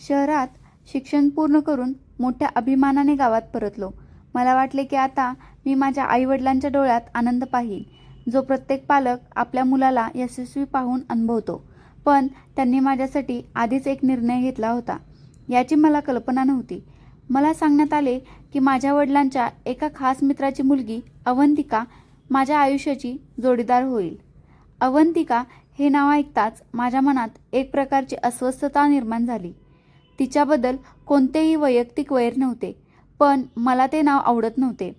शहरात शिक्षण पूर्ण करून मोठ्या अभिमानाने गावात परतलो. मला वाटले की आता मी माझ्या आईवडिलांच्या डोळ्यात आनंद पाहील, जो प्रत्येक पालक आपल्या मुलाला यशस्वी पाहून अनुभवतो. पण त्यांनी माझ्यासाठी आधीच एक निर्णय घेतला होता, याची मला कल्पना नव्हती. मला सांगण्यात आले की माझ्या वडिलांच्या एका खास मित्राची मुलगी अवंतिका माझ्या आयुष्याची जोडीदार होईल. अवंतिका हे नाव ऐकताच माझ्या मनात एक प्रकारची अस्वस्थता निर्माण झाली. तिच्याबद्दल कोणतेही वैयक्तिक वैर नव्हते, पण मला ते नाव आवडत नव्हते.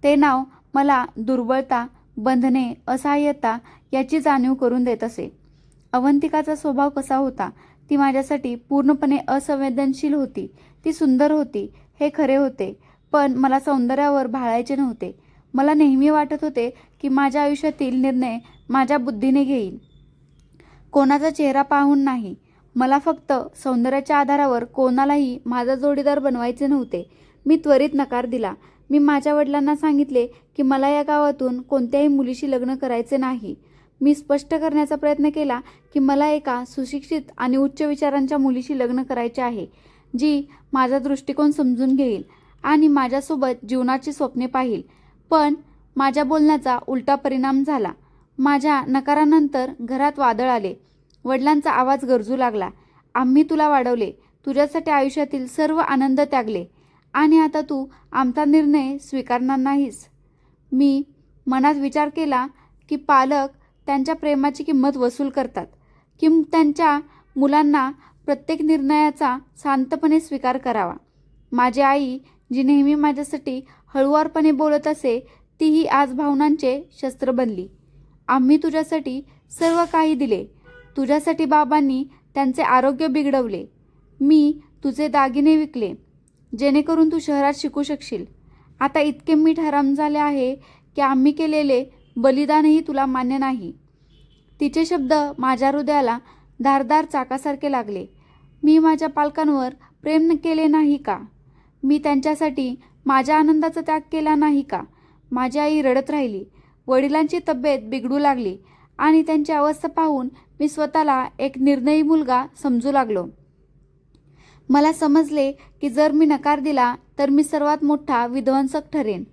ते नाव मला दुर्बलता, बंधने, असहाय्यता याची जाणीव करून देत असे. अवंतिकाचा स्वभाव कसा होता? ती माझ्यासाठी पूर्णपणे असंवेदनशील होती. ती सुंदर होती, हे खरे होते, पण मला सौंदर्यावर भाळायचे नव्हते. मला नेहमी वाटत होते की माझ्या आयुष्यातील निर्णय माझ्या बुद्धीने घेईन, कोणाचा चेहरा पाहून नाही. मला फक्त सौंदर्याच्या आधारावर कोणालाही माझा जोडीदार बनवायचे नव्हते. मी त्वरित नकार दिला. मी माझ्या वडिलांना सांगितले की मला या गावातून कोणत्याही मुलीशी लग्न करायचे नाही. मी स्पष्ट करण्याचा प्रयत्न केला की मला एका सुशिक्षित आणि उच्च विचारांच्या मुलीशी लग्न करायचे आहे, जी माझा दृष्टिकोन समजून घेईल आणि माझ्यासोबत जीवनाची स्वप्ने पाहील. पण माझ्या बोलण्याचा उलटा परिणाम झाला. माझ्या नकारानंतर घरात वादळ आले. वडिलांचा आवाज गरजू लागला. आम्ही तुला वाढवले, तुझ्यासाठी आयुष्यातील सर्व आनंद त्यागले, आणि आता तू आमचा निर्णय स्वीकारणार नाहीस. मी मनात विचार केला की पालक त्यांच्या प्रेमाची किंमत वसूल करतात, की त्यांच्या मुलांना प्रत्येक निर्णयाचा शांतपणे स्वीकार करावा. माझी आई, जी नेहमी माझ्यासाठी हळुवारपणे बोलत असे, तीही आज भावनांचे शस्त्र बनली. आम्ही तुझ्यासाठी सर्व काही दिले. तुझ्यासाठी बाबांनी त्यांचे आरोग्य बिघडवले. मी तुझे दागिने विकले, जेणेकरून तू शहरात शिकू शकशील. आता इतके मीठ हराम झाले आहे की आम्ही केलेले बलिदानही तुला मान्य नाही. तिचे शब्द माझ्या हृदयाला धारदार चाकासारखे लागले. मी माझ्या पालकांवर प्रेम केले नाही का? मी त्यांच्यासाठी माझ्या आनंदाचा त्याग केला नाही का? माझी आई रडत राहिली. वडिलांची तब्येत बिघडू लागली आणि त्यांची अवस्था पाहून मी स्वतःला एक निर्णयी मुलगा समजू लागलो. मला समजले की जर मी नकार दिला तर मी सर्वात मोठा विध्वंसक ठरेन.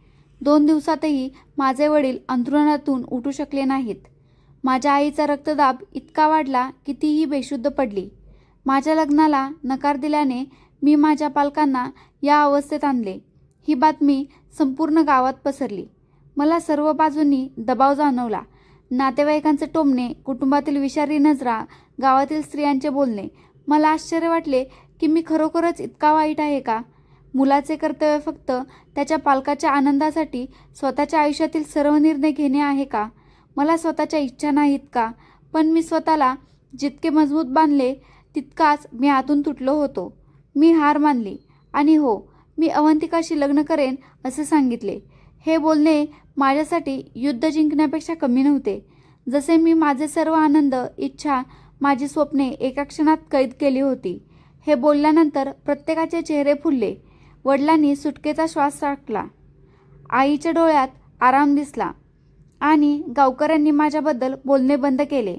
2 दिवसातही माझे वडील अंथरुणातून उठू शकले नाहीत. माझ्या आईचा रक्तदाब इतका वाढला की तीही बेशुद्ध पडली. माझ्या लग्नाला नकार दिल्याने मी माझ्या पालकांना या अवस्थेत आणले. ही बातमी संपूर्ण गावात पसरली. मला सर्व बाजूंनी दबाव जाणवला. नातेवाईकांचे टोमणे, कुटुंबातील विषारी नजरा, गावातील स्त्रियांचे बोलणे. मला आश्चर्य वाटले की मी खरोखरच इतका वाईट आहे का? मुलाचे कर्तव्य फक्त त्याच्या पालकाच्या आनंदासाठी स्वतःच्या आयुष्यातील सर्व निर्णय घेणे आहे का? मला स्वतःच्या इच्छा नाहीत का? पण मी स्वतःला जितके मजबूत बांधले तितकाच मी आतून तुटलो होतो. मी हार मानली आणि हो, मी अवंतिकाशी लग्न करेन असे सांगितले. हे बोलणे माझ्यासाठी युद्ध जिंकण्यापेक्षा कमी नव्हते. जसे मी माझे सर्व आनंद, इच्छा, माझी स्वप्ने एका क्षणात कैद केली होती. हे बोलल्यानंतर प्रत्येकाचे चेहरे फुलले. वडिलांनी सुटकेचा श्वास टाकला. आईच्या डोळ्यात आराम दिसला आणि गावकऱ्यांनी माझ्याबद्दल बोलणे बंद केले.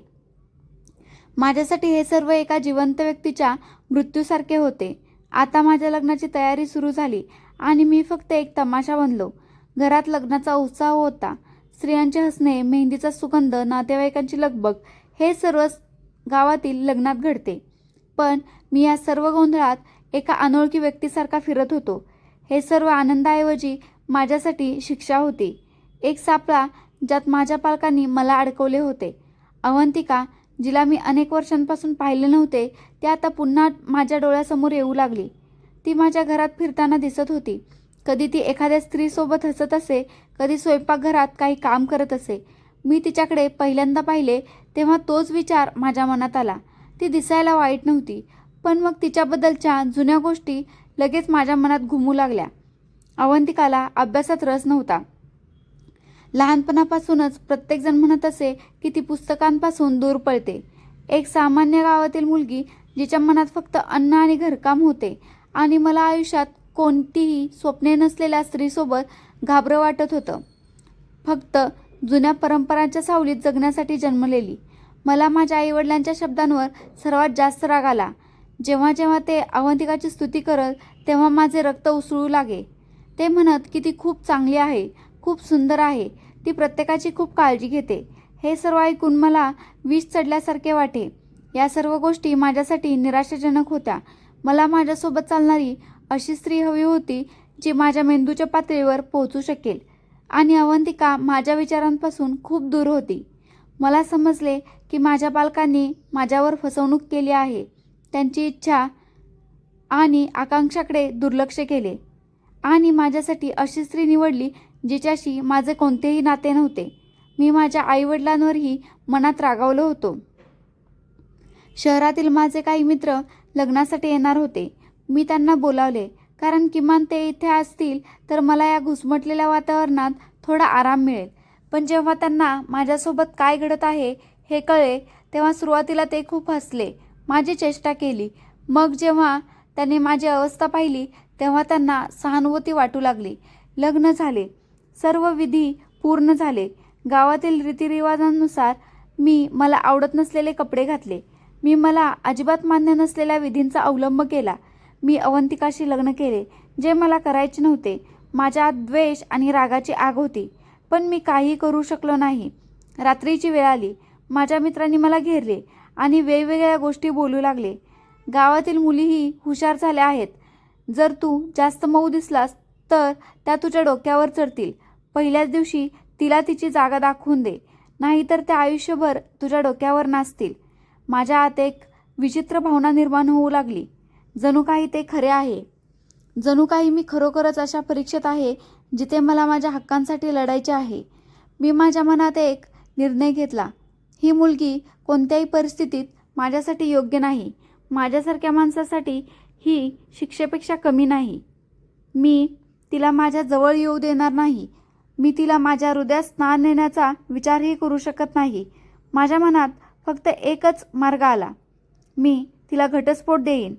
माझ्यासाठी हे सर्व एका जिवंत व्यक्तीच्या मृत्यूसारखे होते. आता माझ्या लग्नाची तयारी सुरू झाली आणि मी फक्त एक तमाशा बनलो. घरात लग्नाचा उत्साह होता. स्त्रियांचे हसणे, मेहंदीचा सुगंध, नातेवाईकांची लगबग, हे सर्व गावातील लग्नात घडते. पण मी या सर्व गोंधळात एका अनोळखी व्यक्तीसारखा फिरत होतो. हे सर्व आनंदाऐवजी माझ्यासाठी शिक्षा होती. एक सापळा ज्यात माझ्या पालकांनी मला अडकवले होते. अवंतिका, जिला मी अनेक वर्षांपासून पाहिले नव्हते, ती आता पुन्हा माझ्या डोळ्यासमोर येऊ लागली. ती माझ्या घरात फिरताना दिसत होती. कधी ती एखाद्या स्त्रीसोबत हसत असे, कधी स्वयंपाकघरात काही काम करत असे. मी तिच्याकडे पहिल्यांदा पाहिले तेव्हा तोच विचार माझ्या मनात आला. ती दिसायला वाईट नव्हती, पण मग तिच्याबद्दलच्या जुन्या गोष्टी लगेच माझ्या मनात घुमू लागल्या. अवंतिकाला अभ्यासात रस नव्हता. लहानपणापासूनच प्रत्येकजण म्हणत असे की ती पुस्तकांपासून दूर पळते. एक सामान्य गावातील मुलगी, जिच्या मनात फक्त अन्न आणि घरकाम होते, आणि मला आयुष्यात कोणतीही स्वप्ने नसलेल्या स्त्रीसोबत घाबरं वाटत होतं. फक्त जुन्या परंपरांच्या सावलीत जगण्यासाठी जन्मलेली. मला माझ्या आईवडिलांच्या शब्दांवर सर्वात जास्त राग आला. जेव्हा जेव्हा ते अवंतिकाची स्तुती करत तेव्हा माझे रक्त उसळू लागे. ते म्हणत की ती खूप चांगली आहे, खूप सुंदर आहे, ती प्रत्येकाची खूप काळजी घेते. हे सर्व ऐकून मला विष चढल्यासारखे वाटे. या सर्व गोष्टी माझ्यासाठी निराशाजनक होत्या. मला माझ्यासोबत चालणारी अशी स्त्री हवी होती जी माझ्या मेंदूच्या पातळीवर पोहोचू शकेल. आणि अवंतिका माझ्या विचारांपासून खूप दूर होती. मला समजले की माझ्या पालकांनी माझ्यावर फसवणूक केली आहे. त्यांची इच्छा आणि आकांक्षाकडे दुर्लक्ष केले आणि माझ्यासाठी अशी स्त्री निवडली जिच्याशी माझे कोणतेही नाते नव्हते. मी माझ्या आईवडिलांवरही मनात रागावलो होतो. शहरातील माझे काही मित्र लग्नासाठी येणार होते. मी त्यांना बोलावले कारण किमान ते इथे असतील तर मला या घुसमटलेल्या वातावरणात थोडा आराम मिळेल. पण जेव्हा त्यांना माझ्यासोबत काय घडत आहे हे कळले तेव्हा सुरुवातीला ते खूप हसले, माझी चेष्टा केली. मग जेव्हा त्यांनी माझी अवस्था पाहिली तेव्हा त्यांना सहानुभूती वाटू लागली. लग्न झाले, सर्व विधी पूर्ण झाले. गावातील रीतिरिवाजांनुसार मी मला आवडत नसलेले कपडे घातले. मी मला अजिबात मान्य नसलेल्या विधींचा अवलंब केला. मी अवंतिकाशी लग्न केले जे मला करायचे नव्हते. माझ्यात द्वेष आणि रागाची आग होती, पण मी काही करू शकलो नाही. रात्रीची वेळ आली. माझ्या मित्रांनी मला घेरले आणि वेगवेगळ्या गोष्टी बोलू लागले. गावातील मुलीही हुशार झाल्या आहेत. जर तू जास्त मऊ दिसलास तर त्या तुझ्या डोक्यावर चढतील. पहिल्याच दिवशी तिला तिची जागा दाखवून दे, नाहीतर त्या आयुष्यभर तुझ्या डोक्यावर नाचतील. माझ्या आत एक विचित्र भावना निर्माण होऊ लागली. जणू काही ते खरे आहे. जणू काही मी खरोखरच अशा परीक्षेत आहे जिथे मला माझ्या हक्कांसाठी लढायचे आहे. मी माझ्या मनात एक निर्णय घेतला. ही मुलगी कोणत्याही परिस्थितीत माझ्यासाठी योग्य नाही. माझ्यासारख्या माणसासाठी ही शिक्षेपेक्षा कमी नाही. मी तिला माझ्या जवळ येऊ देणार नाही. मी तिला माझ्या हृदयात स्थान देण्याचा विचारही करू शकत नाही. माझ्या मनात फक्त एकच मार्ग आला. मी तिला घटस्फोट देईन.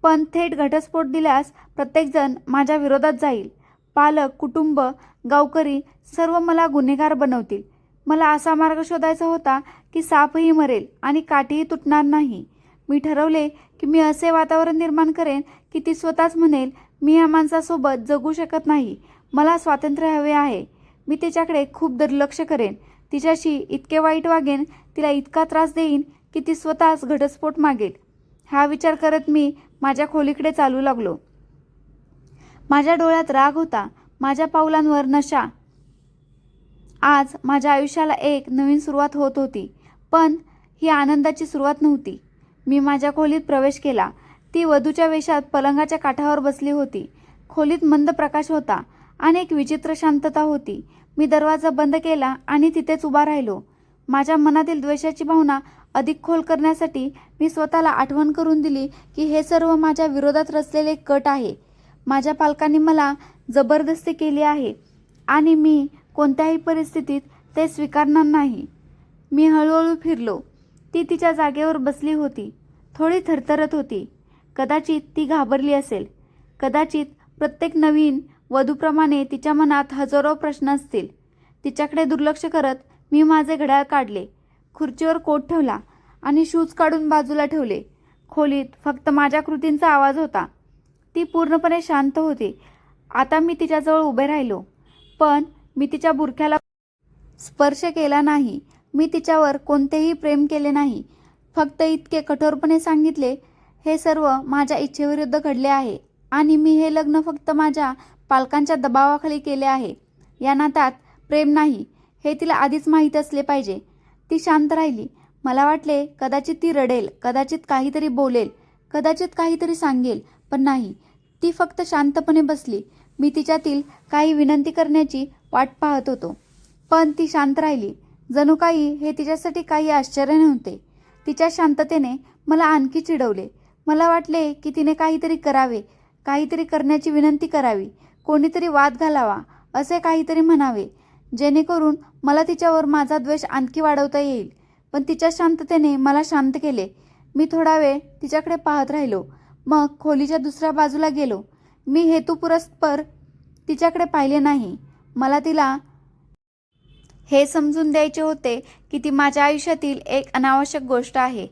पण थेट घटस्फोट दिल्यास प्रत्येकजण माझ्या विरोधात जाईल. पालक, कुटुंब, गावकरी सर्व मला गुन्हेगार बनवतील. मला असा मार्ग शोधायचा होता की सापही मरेल आणि काठीही तुटणार नाही. मी ठरवले की मी असे वातावरण निर्माण करेन की ती स्वतःच म्हणेल, मी या माणसासोबत जगू शकत नाही, मला स्वातंत्र्य हवे आहे. मी तिच्याकडे खूप दुर्लक्ष करेन, तिच्याशी इतके वाईट वागेन, तिला इतका त्रास देईन की ती स्वतःच घटस्फोट मागेल. हा विचार करत मी माझ्या खोलीकडे चालू लागलो. माझ्या डोळ्यात राग होता, माझ्या पावलांवर नशा. आज माझ्या आयुष्याला एक नवीन सुरुवात होत होती, पण ही आनंदाची सुरुवात नव्हती. मी माझ्या खोलीत प्रवेश केला. ती वधूच्या वेशात पलंगाच्या काठावर बसली होती. खोलीत मंद प्रकाश होता आणि एक विचित्र शांतता होती. मी दरवाजा बंद केला आणि तिथेच उभा राहिलो. माझ्या मनातील द्वेषाची भावना अधिक खोल करण्यासाठी मी स्वतःला आठवण करून दिली की हे सर्व माझ्या विरोधात रचलेले कट आहे. माझ्या पालकांनी मला जबरदस्ती केली आहे आणि मी कोणत्याही परिस्थितीत ते स्वीकारणार नाही. मी हळूहळू फिरलो. ती तिच्या जागेवर बसली होती, थोडी थरथरत होती. कदाचित ती घाबरली असेल. कदाचित प्रत्येक नवीन वधूप्रमाणे तिच्या मनात हजारो प्रश्न असतील. तिच्याकडे दुर्लक्ष करत मी माझे घड्याळ काढले, खुर्चीवर कोट ठेवला आणि शूज काढून बाजूला ठेवले. खोलीत फक्त माझ्या कृतींचा आवाज होता. ती पूर्णपणे शांत होती. आता मी तिच्याजवळ उभे राहिलो, पण मी तिच्या बुरख्याला स्पर्श केला नाही. मी तिच्यावर कोणतेही प्रेम केले नाही. फक्त इतके कठोरपणे सांगितले, हे सर्व माझ्या इच्छेविरुद्ध घडले आहे आणि मी हे लग्न फक्त माझ्या पालकांच्या दबावाखाली केले आहे. या नात्यात प्रेम नाही हे तिला आधीच माहीत असले पाहिजे. ती शांत राहिली. मला वाटले कदाचित ती रडेल, कदाचित काहीतरी बोलेल, कदाचित काहीतरी सांगेल, पण नाही. ती फक्त शांतपणे बसली. मी तिच्यातील काही विनंती करण्याची वाट पाहत होतो, पण ती शांत राहिली. जणू काही हे तिच्यासाठी काही आश्चर्य नव्हते. तिच्या शांततेने मला आणखी चिडवले. मला वाटले की तिने काहीतरी करावे, काहीतरी करण्याची विनंती करावी, कोणीतरी वाद घालावा, असे काहीतरी म्हणावे जेणेकरून मला तिच्यावर माझा द्वेष आणखी वाढवता येईल. पण तिच्या शांततेने मला शांत केले. मी थोडा वेळ तिच्याकडे पाहत राहिलो, मग खोलीच्या दुसऱ्या बाजूला गेलो. मी हेतुपुरस्पर तिच्याकडे पाहिले नाही. मला तिला हे समजून द्यायचे होते की ती माझ्या आयुष्यातील एक अनावश्यक गोष्ट आहे.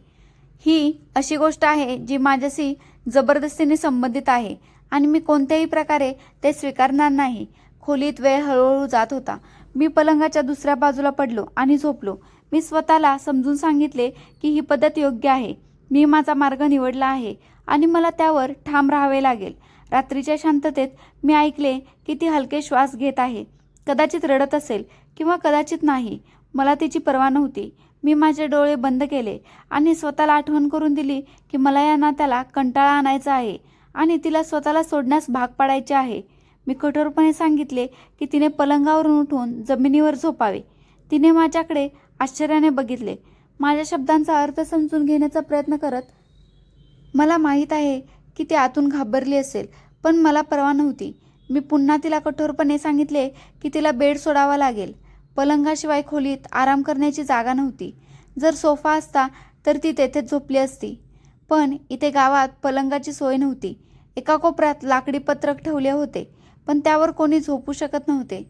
ही अशी गोष्ट आहे जी माझ्याशी जबरदस्तीने संबंधित आहे आणि मी कोणत्याही प्रकारे ते स्वीकारणार नाही. खोलीत वेळ हळूहळू जात होता. मी पलंगाच्या दुसऱ्या बाजूला पडलो आणि झोपलो. मी स्वतःला समजून सांगितले की ही पद्धत योग्य आहे. मी माझा मार्ग निवडला आहे आणि मला त्यावर ठाम राहावे लागेल. रात्रीच्या शांततेत मी ऐकले की ती हलके श्वास घेत आहे. कदाचित रडत असेल किंवा कदाचित नाही. मला तिची पर्वा नव्हती. मी माझे डोळे बंद केले आणि स्वतःला आठवण करून दिली की मला या नात्याला कंटाळा आणायचा आहे आणि तिला स्वतःला सोडण्यास भाग पाडायचे आहे. मी कठोरपणे सांगितले की तिने पलंगावरून उठून जमिनीवर झोपावे. तिने माझ्याकडे आश्चर्याने बघितले, माझ्या शब्दांचा अर्थ समजून घेण्याचा प्रयत्न करत. मला माहीत आहे की ती आतून घाबरली असेल, पण मला पर्वा नव्हती. मी पुन्हा तिला कठोरपणे सांगितले की तिला बेड सोडावा लागेल. पलंगाशिवाय खोलीत आराम करण्याची जागा नव्हती. जर सोफा असता तर ती तेथेच झोपली असती, पण इथे गावात पलंगाची सोय नव्हती. एका कोपऱ्यात लाकडी पत्रक ठेवले होते, पण त्यावर कोणी झोपू शकत नव्हते.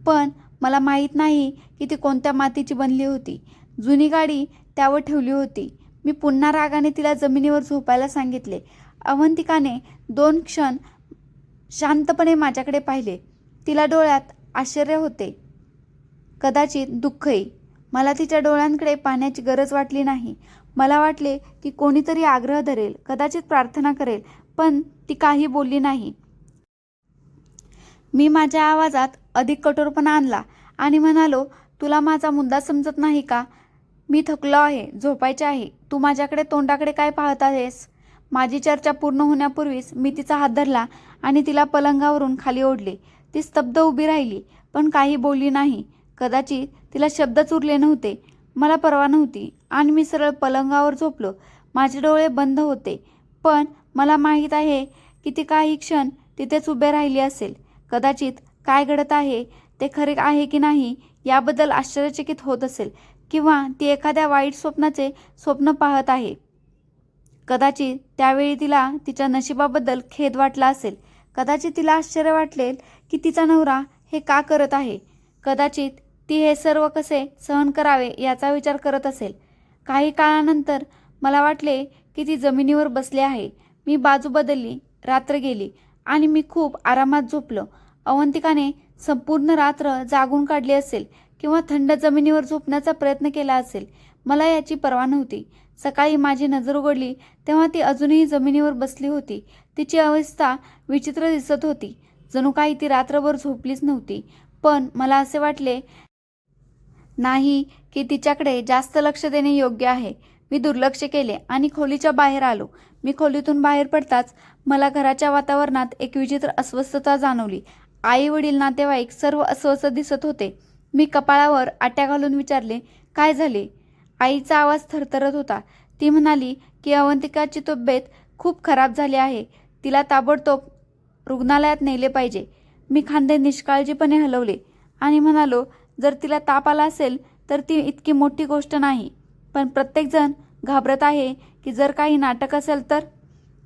पण मला माहीत नाही की ती कोणत्या मातीची बनली होती. जुनी गाडी त्यावर ठेवली होती. मी पुन्हा रागाने तिला जमिनीवर झोपायला सांगितले. अवंतिकाने 2 क्षण शांतपणे माझ्याकडे पाहिले. तिला डोळ्यात आश्चर्य होते, कदाचित दुःखही. मला तिच्या डोळ्यांकडे पाहण्याची गरज वाटली नाही. मला वाटले की कोणीतरी आग्रह धरेल, कदाचित प्रार्थना करेल, पण ती काही बोलली नाही. मी माझ्या आवाजात अधिक कठोरपणा आणला आणि म्हणालो, तुला माझा मुद्दा समजत नाही का? मी थकलो आहे, झोपायचे आहे. तू माझ्याकडे तोंडाकडे काय पाहत आहेस? माझी चर्चा पूर्ण होण्यापूर्वीच मी तिचा हात धरला आणि तिला पलंगावरून खाली ओढले. ती स्तब्ध उभी राहिली, पण काही बोलली नाही. कदाचित तिला शब्दच उरले नव्हते. मला पर्वा नव्हती आणि मी सरळ पलंगावर झोपलो. माझे डोळे बंद होते, पण मला माहीत आहे की ती काही क्षण तिथेच उभे राहिली असेल. कदाचित काय घडत आहे ते खरे आहे की नाही याबद्दल आश्चर्यचकित होत असेल, किंवा ती एखाद्या वाईट स्वप्नाचे स्वप्न पाहत आहे. कदाचित त्यावेळी तिला तिच्या नशिबाबद्दल खेद वाटला असेल. कदाचित तिला आश्चर्य वाटलेल की तिचा नवरा हे का करत आहे. कदाचित ती हे सर्व कसे सहन करावे याचा विचार करत असेल. काही काळानंतर मला वाटले की ती जमिनीवर बसली आहे. मी बाजू बदलली. रात्र गेली आणि मी खूप आरामात झोपलो. अवंतिकाने संपूर्ण रात्र जागून काढली असेल किंवा थंड जमिनीवर झोपण्याचा प्रयत्न केला असेल. मला याची पर्वा नव्हती. सकाळी माझी नजर उघडली तेव्हा ती अजूनही जमिनीवर बसली होती. तिची अवस्था विचित्र दिसत होती. जणू काही ती रात्रभर झोपलीच नव्हती. पण मला असे वाटले नाही की तिच्याकडे जास्त लक्ष देणे योग्य आहे. मी दुर्लक्ष केले आणि खोलीच्या बाहेर आलो. मी खोलीतून बाहेर पडताच मला घराच्या वातावरणात एक विचित्र अस्वस्थता जाणवली. आई वडील नातेवाईक सर्व अस्वस्थ दिसत होते. मी कपाळावर आट्या घालून विचारले, काय झाले? आईचा आवाज थरथरत होता. ती म्हणाली की अवंतिकाची तब्येत खूप खराब झाली आहे. तिला ताबडतोब रुग्णालयात नेले पाहिजे. मी खांदे निष्काळजीपणे हलवले आणि म्हणालो, जर तिला ताप आला असेल तर ती इतकी मोठी गोष्ट नाही, पण प्रत्येकजण घाबरत आहे की जर काही नाटक असेल तर.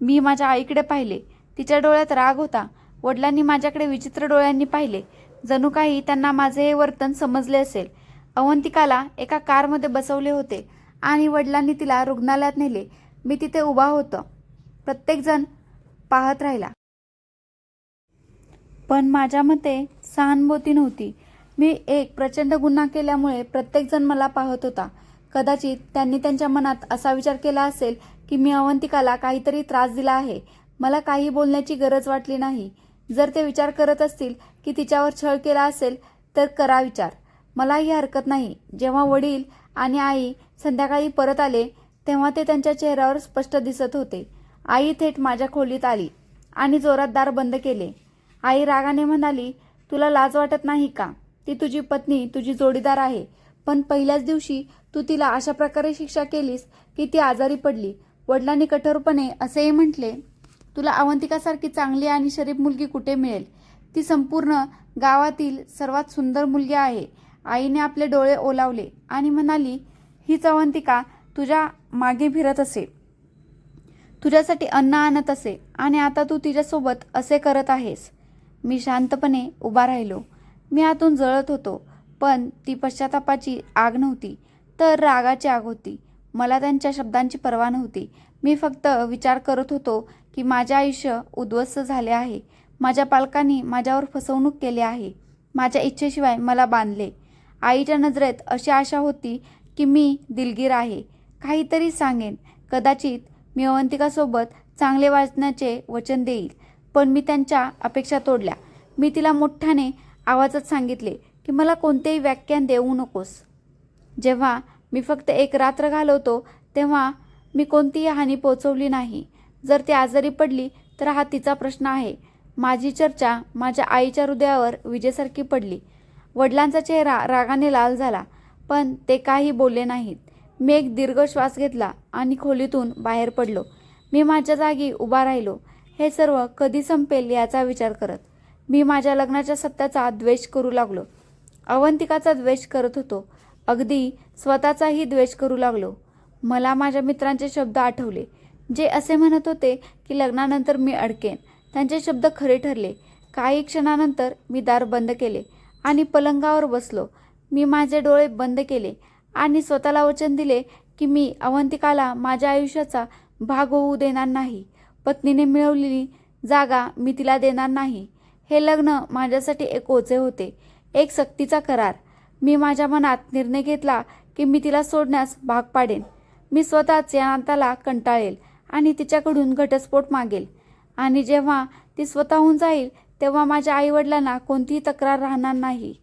मी माझ्या आईकडे पाहिले. तिच्या डोळ्यात राग होता. वडिलांनी माझ्याकडे विचित्र डोळ्यांनी पाहिले, जणू काही त्यांना माझे हे वर्तन समजले असेल. अवंतिकाला एका कारमध्ये बसवले होते आणि वडिलांनी तिला रुग्णालयात नेले. मी तिथे उभा होतो. प्रत्येकजण पाहत राहिला, पण माझ्या मते सहानुभूती नव्हती. मी एक प्रचंड गुन्हा केल्यामुळे प्रत्येकजण मला पाहत होता. कदाचित त्यांनी त्यांच्या मनात असा विचार केला असेल की मी अवंतिकाला काहीतरी त्रास दिला आहे. मला काही बोलण्याची गरज वाटली नाही. जर ते विचार करत असतील की तिच्यावर छळ केला असेल तर करा विचार, मलाही हरकत नाही. जेव्हा वडील आणि आई संध्याकाळी परत आले तेव्हा ते त्यांच्या चेहऱ्यावर स्पष्ट दिसत होते. आई थेट माझ्या खोलीत आली आणि जोरात दार बंद केले. आई रागाने म्हणाली, तुला लाज वाटत नाही का? ती तुझी पत्नी, तुझी जोडीदार आहे, पण पहिल्याच दिवशी तू तिला अशा प्रकारे शिक्षा केलीस की ती आजारी पडली. वडिलांनी कठोरपणे असेही म्हटले, तुला अवंतिकासारखी चांगली आणि शरीफ मुलगी कुठे मिळेल? ती संपूर्ण गावातील सर्वात सुंदर मुलगी आहे. आईने आपले डोळे ओलावले आणि म्हणाली, हीच अवंतिका तुझ्या मागे फिरत असे, तुझ्यासाठी अन्न आणत असे आणि आता तू तिच्यासोबत असे करत आहेस. मी शांतपणे उभा राहिलो. मी आतून जळत होतो, पण ती पश्चातापाची आग नव्हती तर रागाची आग होती. मला त्यांच्या शब्दांची पर्वा नव्हती. मी फक्त विचार करत होतो की माझे आयुष्य उद्ध्वस्त झाले आहे. माझ्या पालकांनी माझ्यावर फसवणूक केली आहे. माझ्या इच्छेशिवाय मला बांधले. आईच्या नजरेत अशी आशा होती की मी दिलगीर आहे, काहीतरी सांगेन. कदाचित मी अवंतिकासोबत चांगले वाचण्याचे वचन देईल. पण मी त्यांच्या अपेक्षा तोडल्या. मी तिला मोठ्याने आवाजात सांगितले की मला कोणतेही व्याख्यान देऊ नकोस. जेव्हा मी फक्त एक रात्र घालवतो तेव्हा मी कोणतीही हानी पोचवली नाही. जर ती आजारी पडली तर हा तिचा प्रश्न आहे. माझी चर्चा माझ्या आईच्या हृदयावर विजेसारखी पडली. वडिलांचा चेहरा रागाने लाल झाला, पण ते काही बोलले नाहीत. मी एक दीर्घ श्वास घेतला आणि खोलीतून बाहेर पडलो. मी माझ्या जागी उभा राहिलो, हे सर्व कधी संपेल याचा विचार करत. मी माझ्या लग्नाच्या सत्याचा द्वेष करू लागलो. अवंतिकाचा द्वेष करत होतो. अगदी स्वतःचाही द्वेष करू लागलो. मला माझ्या मित्रांचे शब्द आठवले, जे असे म्हणत होते की लग्नानंतर मी अडकेन. त्यांचे शब्द खरे ठरले. काही क्षणानंतर मी दार बंद केले आणि पलंगावर बसलो. मी माझे डोळे बंद केले आणि स्वतःला वचन दिले की मी अवंतिकाला माझ्या आयुष्याचा भाग होऊ देणार नाही. पत्नीने मिळवलेली जागा मी तिला देणार नाही. हे लग्न माझ्यासाठी एक ओझे होते, एक सक्तीचा करार. मी माझ्या मनात निर्णय घेतला की मी तिला सोडण्यास भाग पाडेन. मी स्वतःच या नात्याला कंटाळेल आणि तिच्याकडून घटस्फोट मागेल. आणि जेव्हा ती स्वतःहून जाईल तेव्हा माझ्या आईवडिलांना कोणतीही तक्रार राहणार नाही.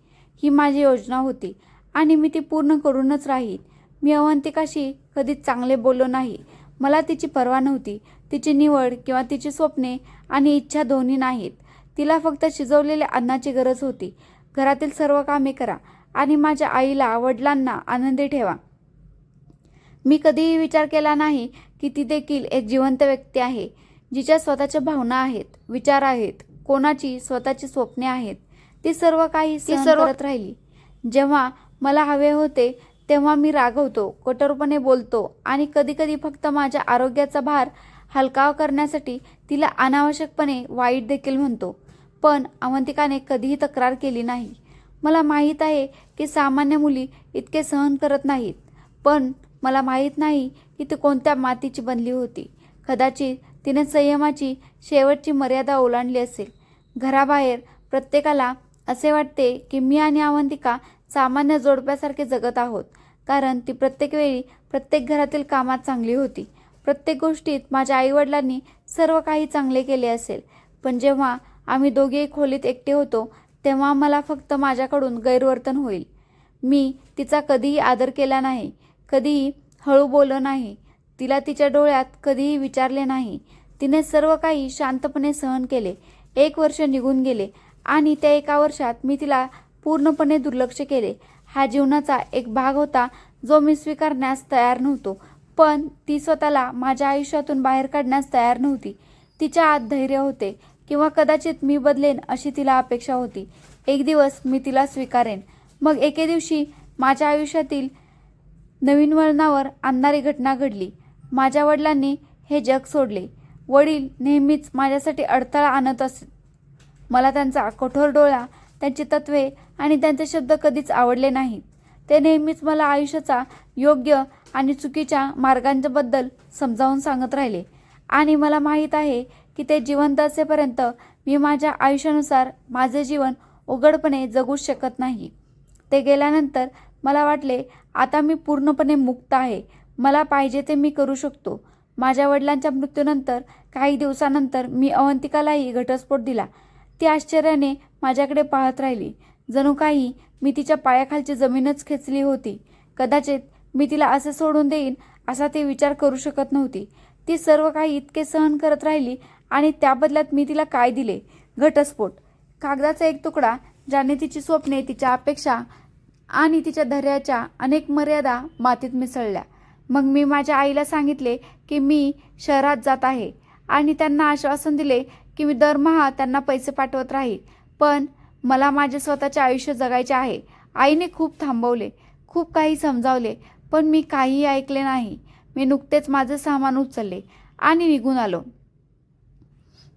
ही माझी योजना होती आणि मी ती पूर्ण करूनच राहीन. मी अवंतिकाशी कधीच चांगले बोललो नाही. मला तिची पर्वा नव्हती. तिची निवड किंवा तिची स्वप्ने आणि इच्छा दोन्ही नाहीत. तिला फक्त शिजवलेल्या अन्नाची गरज होती. घरातील सर्व कामे करा आणि माझ्या आईला वडिलांना आनंदी ठेवा. मी कधीही विचार केला नाही की ती देखील एक जिवंत व्यक्ती आहे, जिच्या स्वतःच्या भावना आहेत, विचार आहेत, कोणाची स्वतःची स्वप्ने आहेत. ती सर्व काही सहन करत राहिली. जेव्हा मला हवे होते तेव्हा मी रागवतो, कठोरपणे बोलतो आणि कधीकधी फक्त माझ्या आरोग्याचा भार हलका करण्यासाठी तिला अनावश्यकपणे वाईट देखील म्हणतो. पण अवंतिकाने कधीही तक्रार केली नाही. मला माहीत आहे की सामान्य मुली इतके सहन करत नाहीत, पण मला माहीत नाही की ती कोणत्या मातीची बनली होती. कदाचित तिने संयमाची शेवटची मर्यादा ओलांडली असेल. घराबाहेर प्रत्येकाला असे वाटते की मी आणि अवंतिका सामान्य जोडप्यासारखे जगत आहोत, कारण ती प्रत्येक वेळी प्रत्येक घरातील कामात चांगली होती. प्रत्येक गोष्टीत माझ्या आईवडिलांनी सर्व काही चांगले केले असेल. पण जेव्हा आम्ही दोघेही खोलीत एकटे होतो तेव्हा मला फक्त माझ्याकडून गैरवर्तन होईल. मी तिचा कधीही आदर केला नाही, कधीही हळू बोललो नाही, तिला तिच्या डोळ्यात कधीही विचारले नाही. तिने सर्व काही शांतपणे सहन केले. 1 वर्ष निघून गेले आणि त्या 1 वर्षात मी तिला पूर्णपणे दुर्लक्ष केले. हा जीवनाचा एक भाग होता जो मी स्वीकारण्यास तयार नव्हतो, पण ती स्वतःला माझ्या आयुष्यातून बाहेर काढण्यास तयार नव्हती. तिच्या आत धैर्य होते किंवा कदाचित मी बदलेन अशी तिला अपेक्षा होती. एक दिवस मी तिला स्वीकारेन. मग एके दिवशी माझ्या आयुष्यातील नवीन वळणावर आणणारी घटना घडली. माझ्या वडिलांनी हे जग सोडले. वडील नेहमीच माझ्यासाठी अडथळा आणत असत. मला त्यांचा कठोर डोळा, त्यांची तत्त्वे आणि त्यांचे शब्द कधीच आवडले नाहीत. ते नेहमीच मला आयुष्याचा योग्य आणि चुकीच्या मार्गांबद्दल समजावून सांगत राहिले. आणि मला माहीत आहे की ते जिवंत असेपर्यंत मी माझ्या आयुष्यानुसार माझे जीवन उघडपणे जगूच शकत नाही. ते गेल्यानंतर मला वाटले आता मी पूर्णपणे मुक्त आहे. मला पाहिजे ते मी करू शकतो. माझ्या वडिलांच्या मृत्यूनंतर काही दिवसानंतर मी अवंतिकालाही घटस्फोट दिला. ती आश्चर्याने माझ्याकडे पाहत राहिली, जणू काही मी तिच्या पायाखालची जमीनच खेचली होती. कदाचित मी तिला असे सोडून देईन असा ती विचार करू शकत नव्हती. ती सर्व काही इतके सहन करत राहिली आणि त्या बदल्यात मी तिला काय दिले? घटस्फोट. कागदाचा एक तुकडा ज्याने तिची स्वप्ने, तिच्या अपेक्षा आणि तिच्या धैर्याच्या अनेक मर्यादा मातीत मिसळल्या. मग मी माझ्या आईला सांगितले की मी शहरात जात आहे आणि त्यांना आश्वासन दिले की मी दरमहा त्यांना पैसे पाठवत राहील. पण मला माझे स्वतःचे आयुष्य जगायचे आहे. आईने खूप थांबवले, खूप काही समजावले, पण मी काहीही ऐकले नाही. मी नुकतेच माझे सामान उचलले आणि निघून आलो.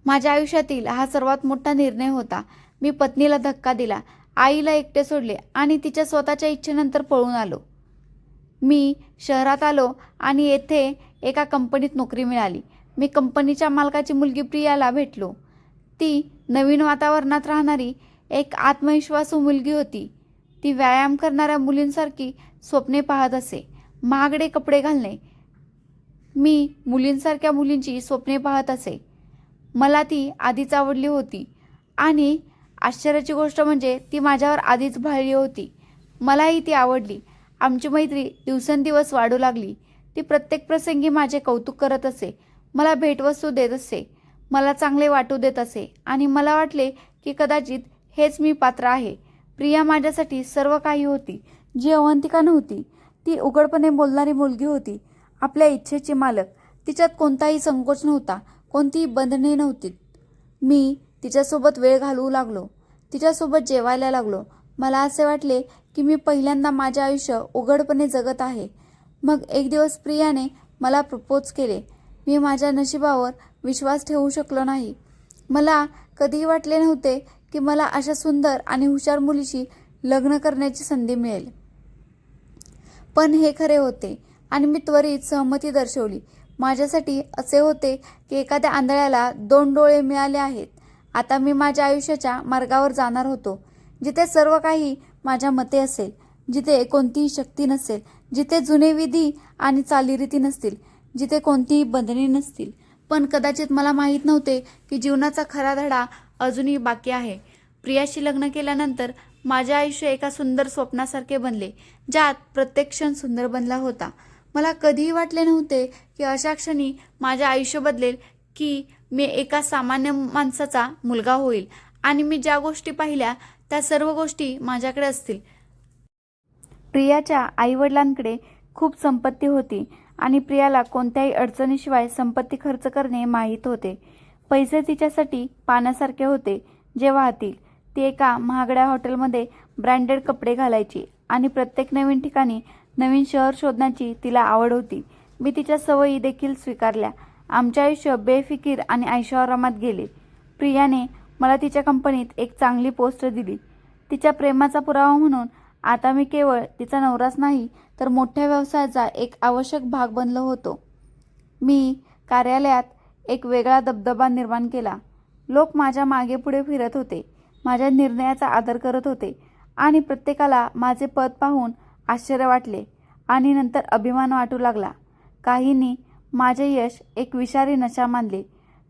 माझ्या आयुष्यातील हा सर्वात मोठा निर्णय होता. मी पत्नीला धक्का दिला, आईला एकटे सोडले आणि तिच्या स्वतःच्या इच्छेनंतर पळून आलो. मी शहरात आलो आणि येथे एका कंपनीत नोकरी मिळाली. मी कंपनीच्या मालकाची मुलगी प्रियाला भेटलो. ती नवीन वातावरणात राहणारी एक आत्मविश्वासू मुलगी होती. ती व्यायाम करणाऱ्या मुलींसारखी स्वप्ने पाहत असे. महागडे कपडे घालणे. मी मुलींसारख्या मुलींची स्वप्ने पाहत असे. मला ती आधीच आवडली होती आणि आश्चर्याची गोष्ट म्हणजे ती माझ्यावर आधीच भाळली होती. मलाही ती आवडली. आमची मैत्री दिवसेंदिवस वाढू लागली. ती प्रत्येक प्रसंगी माझे कौतुक करत असे. मला भेटवस्तू देत असे. मला चांगले वाटू देत असे आणि मला वाटले की कदाचित हेच मी पात्र आहे. प्रिया माझ्यासाठी सर्व काही होती. जी अवंतिका नव्हती. ती उघडपणे बोलणारी मुलगी होती. आपल्या इच्छेची मालक. तिच्यात कोणताही संकोच नव्हता. कोणतीही बंधने नव्हती. मी तिच्यासोबत वेळ घालवू लागलो. तिच्यासोबत जेवायला लागलो. मला असे वाटले की मी पहिल्यांदा माझे आयुष्य उघडपणे जगत आहे. मग एक दिवस प्रियाने मला प्रपोज केले. मी माझ्या नशिबावर विश्वास ठेवू शकलो नाही. मला कधीही वाटले नव्हते की मला अशा सुंदर आणि हुशार मुलीशी लग्न करण्याची संधी मिळेल. पण हे खरे होते आणि मी त्वरित सहमती दर्शवली. माझ्यासाठी असे होते की एखाद्या आंधळ्याला 2 डोळे मिळाले आहेत. आता मी माझ्या आयुष्याच्या मार्गावर जाणार होतो, जिथे सर्व काही माझ्या मते असेल, जिथे कोणतीही शक्ती नसेल, जिथे जुने विधी आणि चालीरीती नसतील, जिथे कोणतीही बंधने नसतील. पण कदाचित मला माहीत नव्हते की जीवनाचा खरा धडा अजूनही बाकी आहे. प्रियाशी लग्न केल्यानंतर माझे आयुष्य एका सुंदर स्वप्नासारखे बनले, ज्यात प्रत्येक क्षण सुंदर बनला होता. मला कधीही वाटले नव्हते की अशा क्षणी माझे आयुष्य बदलेल, की मी एका सामान्य माणसाचा मुलगा होईल आणि मी ज्या गोष्टी पाहिल्या त्या सर्व गोष्टी माझ्याकडे असतील. प्रियाच्या आईवडिलांकडे खूप संपत्ती होती आणि प्रियाला कोणत्याही अडचणीशिवाय संपत्ती खर्च करणे माहीत होते. पैसे तिच्यासाठी पाण्यासारखे होते, जे वाहतील. ती एका महागड्या हॉटेलमध्ये ब्रँडेड कपडे घालायची आणि प्रत्येक नवीन ठिकाणी नवीन शहर शोधण्याची तिला आवड होती. मी तिच्या सवयी देखील स्वीकारल्या. आमचे आयुष्य बेफिकीर आणि ऐशोआरामात गेले. प्रियाने मला तिच्या कंपनीत एक चांगली पोस्ट दिली. तिच्या प्रेमाचा पुरावा म्हणून आता मी केवळ तिचा नवराच नाही, तर मोठ्या व्यवसायाचा एक आवश्यक भाग बनलो होतो. मी कार्यालयात एक वेगळा दबदबा निर्माण केला. लोक माझ्या मागे पुढे फिरत होते, माझ्या निर्णयाचा आदर करत होते आणि प्रत्येकाला माझे पद पाहून आश्चर्य वाटले आणि नंतर अभिमान वाटू लागला. काहींनी माझे यश एक विषारी नशा मानले.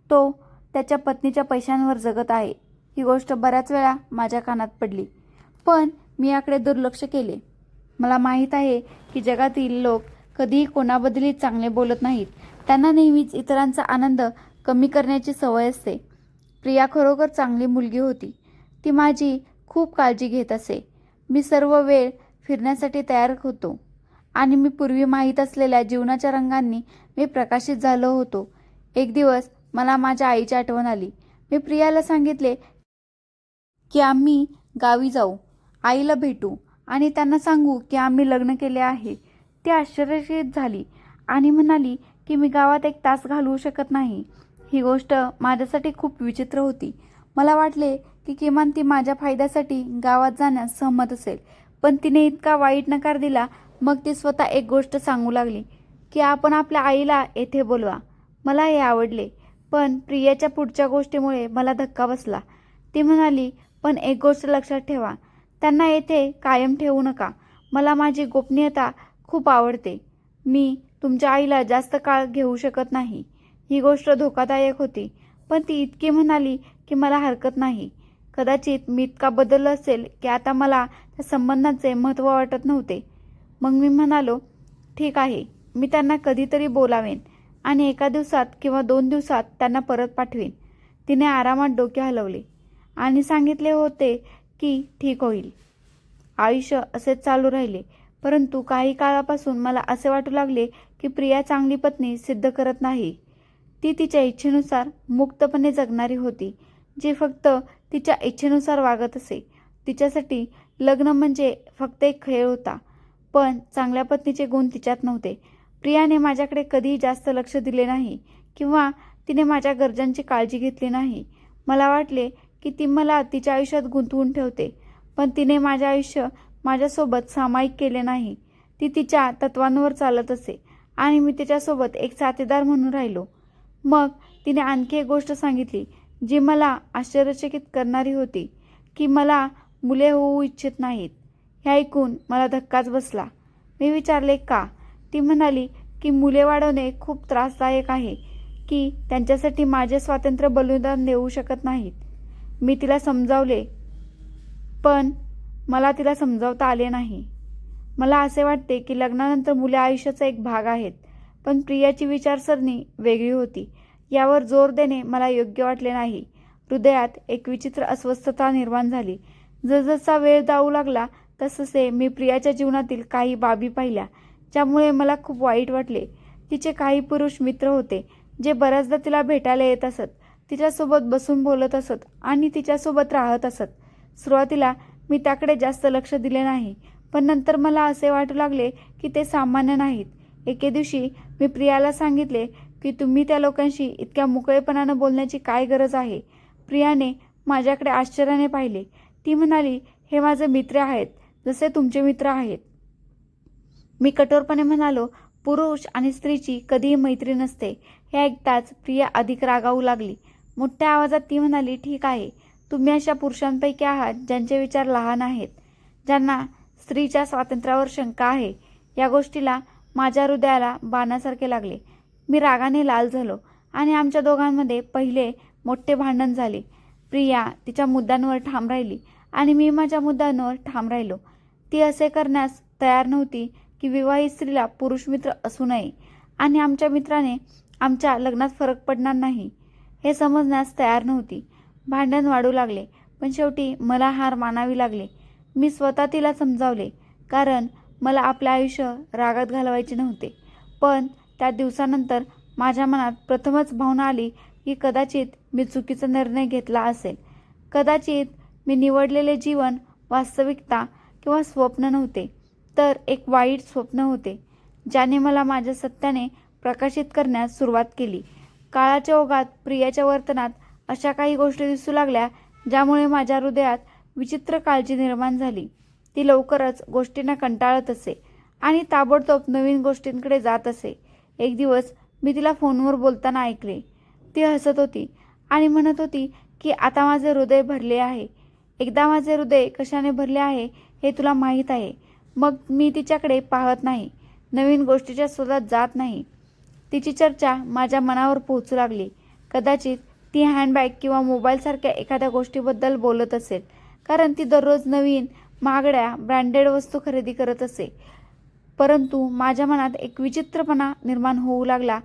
तो त्याच्या पत्नीच्या पैशांवर जगत आहे, ही गोष्ट बऱ्याच वेळा माझ्या कानात पडली. पण मी याकडे दुर्लक्ष केले. मला माहीत आहे की जगातील लोक कधीही कोणाबद्दलही चांगले बोलत नाहीत. त्यांना नेहमीच इतरांचा आनंद कमी करण्याची सवय असते. प्रिया खरोखर चांगली मुलगी होती. ती माझी खूप काळजी घेत असे. मी सर्व वेळ फिरण्यासाठी तयार होतो आणि मी पूर्वी माहीत असलेल्या जीवनाच्या रंगांनी मी प्रकाशित झालो होतो. एक दिवस मला माझ्या आईची आठवण आली. मी प्रियाला सांगितले की आम्ही गावी जाऊ, आईला भेटू आणि त्यांना सांगू की आम्ही लग्न केले आहे. ती आश्चर्यचकित झाली आणि म्हणाली की मी गावात 1 तास घालवू शकत नाही. ही गोष्ट माझ्यासाठी खूप विचित्र होती. मला वाटले की किमान ती माझ्या फायद्यासाठी गावात जाण्यास सहमत असेल. पण तिने इतका वाईट नकार दिला. मग ती स्वतः एक गोष्ट सांगू लागली की आपण आपल्या आईला येथे बोलवा. मला हे आवडले, पण प्रियाच्या पुढच्या गोष्टीमुळे मला धक्का बसला. ती म्हणाली, पण एक गोष्ट लक्षात ठेवा, त्यांना येथे कायम ठेवू नका. मला माझी गोपनीयता खूप आवडते. मी तुमच्या आईला जास्त काळ घेऊ शकत नाही. ही गोष्ट धोकादायक होती, पण ती इतकी म्हणाली की मला हरकत नाही. कदाचित मी इतका बदललो असेल की आता मला त्या संबंधांचे महत्त्व वाटत नव्हते. मग मी म्हणालो, ठीक आहे, मी त्यांना कधीतरी बोलावेन आणि 1 दिवसात किंवा 2 दिवसात त्यांना परत पाठवेन. तिने आरामात डोके हलवले आणि सांगितले होते की ठीक होईल. आयुष्य असेच चालू राहिले. परंतु काही काळापासून मला असे वाटू लागले की प्रिया चांगली पत्नी सिद्ध करत नाही. ती तिच्या इच्छेनुसार मुक्तपणे जगणारी होती, जी फक्त तिच्या इच्छेनुसार वागत असे. तिच्यासाठी लग्न म्हणजे फक्त एक खेळ होता, पण चांगल्या पत्नीचे गुण तिच्यात नव्हते. प्रियाने माझ्याकडे कधीही जास्त लक्ष दिले नाही किंवा तिने माझ्या गरजांची काळजी घेतली नाही. मला वाटले की ती मला तिच्या आयुष्यात गुंतवून ठेवते, पण तिने माझे आयुष्य माझ्यासोबत सामायिक केले नाही. ती तिच्या तत्वांवर चालत असे आणि मी तिच्यासोबत एक साथीदार म्हणून राहिलो. मग तिने आणखी एक गोष्ट सांगितली जी मला आश्चर्यचकित करणारी होती, की मला मुले होऊ इच्छित नाहीत. हे ऐकून मला धक्काच बसला. मी विचारले का? ती म्हणाली की मुले वाढवणे खूप त्रासदायक आहे, की त्यांच्यासाठी माझे स्वातंत्र्य बलिदान देऊ शकत नाहीत. मी तिला समजावले, पण मला तिला समजावता आले नाही. मला असे वाटते की लग्नानंतर मुले आयुष्याचा एक भाग आहेत, पण प्रियाची विचारसरणी वेगळी होती. यावर जोर देणे मला योग्य वाटले नाही. हृदयात एक विचित्र अस्वस्थता निर्माण झाली. जसजसा वेळ जाऊ लागला तसतसे मी प्रियाच्या जीवनातील काही बाबी पाहिल्या, ज्यामुळे मला खूप वाईट वाटले. तिचे काही पुरुष मित्र होते जे बऱ्याचदा तिला भेटायला येत असत, तिच्यासोबत बसून बोलत असत आणि तिच्यासोबत राहत असत. सुरुवातीला मी त्याकडे जास्त लक्ष दिले नाही, पण नंतर मला असे वाटू लागले की ते सामान्य नाहीत. एके दिवशी मी प्रियाला सांगितले की तुम्ही त्या लोकांशी इतक्या मोकळेपणानं बोलण्याची काय गरज आहे. प्रियाने माझ्याकडे आश्चर्याने पाहिले. ती म्हणाली, हे माझे मित्र आहेत, जसे तुमचे मित्र आहेत. मी कठोरपणे म्हणालो, पुरुष आणि स्त्रीची कधीही मैत्री नसते. हे ऐकताच प्रिया अधिक रागावू लागली. मोठ्या आवाजात ती म्हणाली, ठीक आहे, तुम्ही अशा पुरुषांपैकी आहात ज्यांचे विचार लहान आहेत, ज्यांना स्त्रीच्या स्वातंत्र्यावर शंका आहे. या गोष्टीला माझ्या हृदयाला बाणासारखे लागले. मी रागाने लाल झालो आणि आमच्या दोघांमध्ये पहिले मोठे भांडण झाले. प्रिया तिच्या मुद्द्यांवर ठाम राहिली आणि मी माझ्या मुद्द्यांवर ठाम राहिलो. ती असे करण्यास तयार नव्हती की विवाहित स्त्रीला पुरुष मित्र असू नये आणि आमच्या मित्राने आमच्या लग्नात फरक पडणार नाही हे समजण्यास तयार नव्हती. भांडण वाढू लागले, पण शेवटी मला हार मानावी लागली. मी स्वतः तिला समजावले, कारण मला आपले आयुष्य रागात घालवायचे नव्हते. पण त्या दिवसानंतर माझ्या मनात प्रथमच भावना आली की कदाचित मी चुकीचा निर्णय घेतला असेल. कदाचित मी निवडलेले जीवन वास्तविकता किंवा स्वप्न नव्हते, तर एक वाईट स्वप्न होते, ज्याने मला माझ्या सत्याने प्रकाशित करण्यास सुरुवात केली. काळाच्या ओघात प्रियाच्या वर्तनात अशा काही गोष्टी दिसू लागल्या ज्यामुळे माझ्या हृदयात विचित्र काळजी निर्माण झाली. ती लवकरच गोष्टींना कंटाळत असे आणि ताबडतोब नवीन गोष्टींकडे जात असे. एक दिवस मी तिला फोनवर बोलताना ऐकले. ती हसत होती आणि म्हणत होती की आता माझे हृदय भरले आहे. एकदा माझे हृदय कशाने भरले आहे हे तुला माहीत आहे. मग मी तिच्याकडे पाहत नाही, नवीन गोष्टीच्या शोधात जात नाही. तिची चर्चा माझ्या मनावर पोहोचू लागली. कदाचित ती हँडबॅग किंवा मोबाईलसारख्या एखाद्या गोष्टीबद्दल बोलत असेल, कारण ती दररोज नवीन महागड्या ब्रँडेड वस्तू खरेदी करत असे. परंतु माझ्या मनात एक विचित्रपणा निर्माण होऊ लागला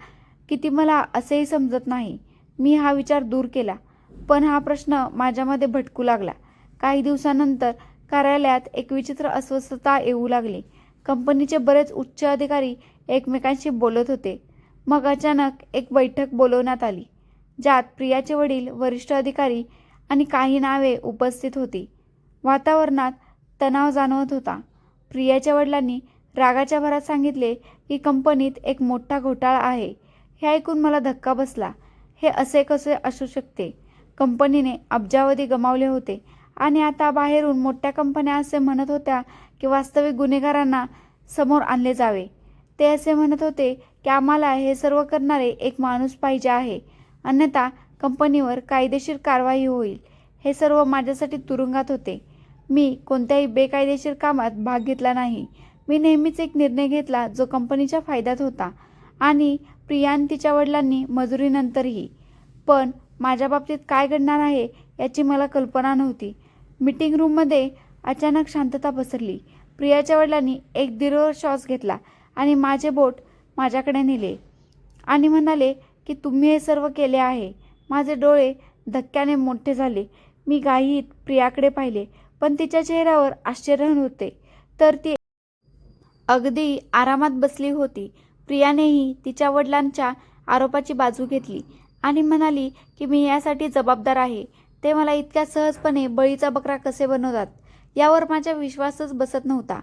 की ती मला असेही समजत नाही. मी हा विचार दूर केला, पण हा प्रश्न माझ्यामध्ये भटकू लागला. काही दिवसानंतर कार्यालयात एक विचित्र अस्वस्थता येऊ लागली. कंपनीचे बरेच उच्च अधिकारी एकमेकांशी बोलत होते. मग अचानक एक बैठक बोलवण्यात आली, ज्यात प्रियाचे वडील, वरिष्ठ अधिकारी आणि काही नावे उपस्थित होती. वातावरणात तणाव जाणवत होता. प्रियाच्या वडिलांनी रागाच्या भरात सांगितले की कंपनीत एक मोठा घोटाळा आहे. हे ऐकून मला धक्का बसला. हे असे कसे असू शकते? कंपनीने अब्जावधी गमावले होते आणि आता बाहेरून मोठ्या कंपन्या असे म्हणत होत्या की वास्तविक गुन्हेगारांना समोर आणले जावे. ते असे म्हणत होते की आम्हाला हे सर्व करणारे एक माणूस पाहिजे आहे, अन्यथा कंपनीवर कायदेशीर कारवाई होईल. हे सर्व माझ्यासाठी तुरुंगात होते. मी कोणत्याही बेकायदेशीर कामात भाग घेतला नाही. मी नेहमीच एक निर्णय घेतला जो कंपनीच्या फायद्यात होता आणि प्रिया आणि तिच्या वडिलांनी मजुरीनंतरही. पण माझ्या बाबतीत काय घडणार आहे याची मला कल्पना नव्हती. मीटिंग रूममध्ये अचानक शांतता पसरली. प्रियाच्या वडिलांनी एक दीर्घ श्वास घेतला आणि माझे बोट माझ्याकडे नेले आणि म्हणाले की तुम्ही हे सर्व केले आहे. माझे डोळे धक्क्याने मोठे झाले. मी घाईत प्रियाकडे पाहिले, पण तिच्या चेहऱ्यावर आश्चर्य नव्हते, तर ती अगदी आरामात बसली होती. प्रियानेही तिच्या वडिलांच्या आरोपाची बाजू घेतली आणि म्हणाली की मी यासाठी जबाबदार आहे. ते मला इतक्या सहजपणे बळीचा बकरा कसे बनवतात यावर माझा विश्वासच बसत नव्हता.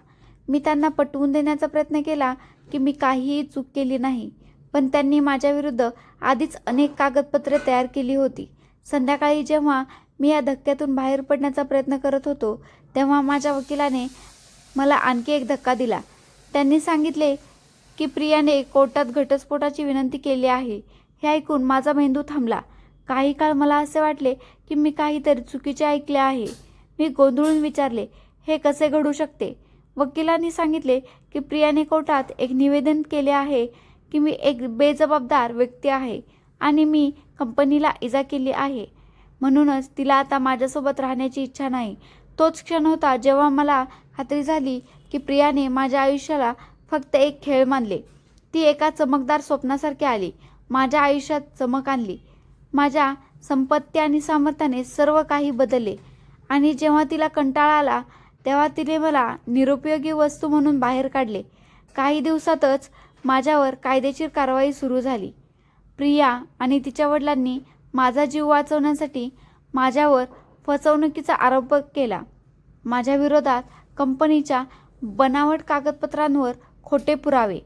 मी त्यांना पटवून देण्याचा प्रयत्न केला की मी काहीही चूक केली नाही, पण त्यांनी माझ्याविरुद्ध आधीच अनेक कागदपत्रे तयार केली होती. संध्याकाळी जेव्हा मी या धक्क्यातून बाहेर पडण्याचा प्रयत्न करत होतो, तेव्हा माझ्या वकिलाने मला आणखी एक धक्का दिला. त्यांनी सांगितले की प्रियाने कोर्टात घटस्फोटाची विनंती केली आहे. हे ऐकून माझा मेंदू थांबला. काही काळ मला असे वाटले की मी काहीतरी चुकीचे ऐकले आहे. मी गोंधळून विचारले, हे कसे घडू शकते? वकिलांनी सांगितले की प्रियाने कोर्टात एक निवेदन केले आहे की मी एक बेजबाबदार व्यक्ती आहे आणि मी कंपनीला इजा केली आहे. म्हणूनच तिला आता माझ्यासोबत राहण्याची इच्छा नाही. तोच क्षण होता जेव्हा मला खात्री झाली की प्रियाने माझ्या आयुष्याला फक्त एक खेळ मानले. ती एका चमकदार स्वप्नासारखी आली, माझ्या आयुष्यात चमक आणली. माझ्या संपत्ती आणि सामर्थ्याने सर्व काही बदलले. आणि जेव्हा तिला कंटाळा आला तेव्हा तिने मला निरुपयोगी वस्तू म्हणून बाहेर काढले. काही दिवसातच माझ्यावर कायदेशीर कारवाई सुरू झाली. प्रिया आणि तिच्या वडिलांनी माझा जीव वाचवण्यासाठी माझ्यावर फसवणुकीचा आरोप केला. माझ्या विरोधात कंपनीच्या बनावट कागदपत्रांवर खोटे पुरावे.